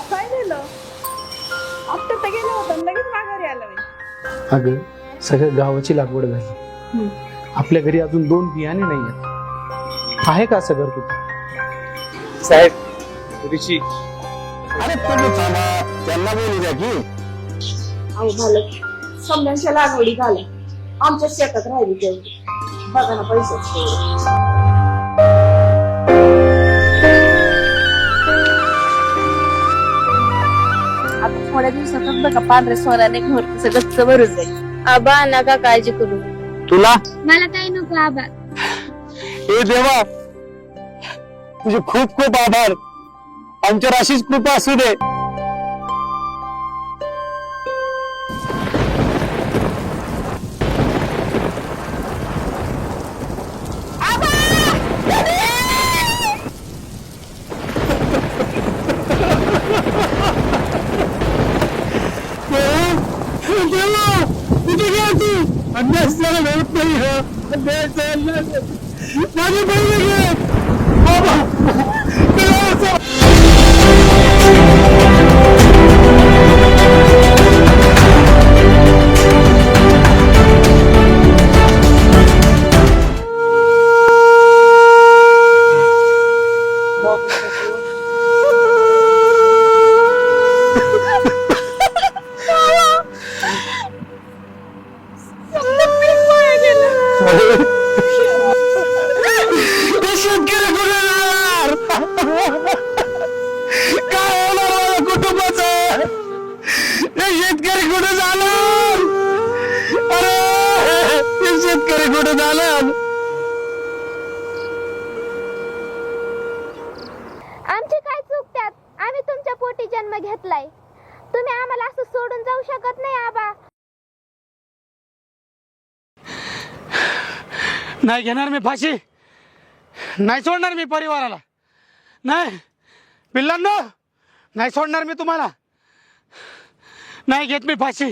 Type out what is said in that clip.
काय झालं? आता तर गेलो होतो लगेच माघारी आला बाई. अगं सगळ्या गावाची लागवड झाली. आपल्या घरी अजून 2 बियाणे नाहीये. आहे का असं घर कुठे? साहेब ऋषी. अरे तुम्ही थांबा, त्यांना बोलू द्या की. अहो मालक, समजांच्या लागवडी झाल्या, आमच्या शेतात राहिली तेवढी. बघा ना पैसे. आता थोड्या दिवसातच बघा पांढऱ्या सोन्याने घर कसं गच्च भरून जाईल. आबा नका काळजी करू. तुला मला काही नको आबा. हे देवा, तुझे खूप खूप आभार. आमच्यावर अशीच कृपा असू दे. शेतकरी कुठे जाणार? काय होणार माझ्या कुटुंबाचं? हे शेतकरी कुठे जाणार? अरे हे शेतकरी कुठे जाणार? आमची काय चूक त्यात? आम्ही तुमच्या पोटी जन्म घेतलाय. तुम्ही आम्हाला असं सोडून जाऊ शकत नाही आबा. नाही घेणार मी फाशी. नाही सोडणार मी परिवाराला. नाही पिल्लांनो, नाही सोडणार मी तुम्हाला. नाही घेत मी फाशी.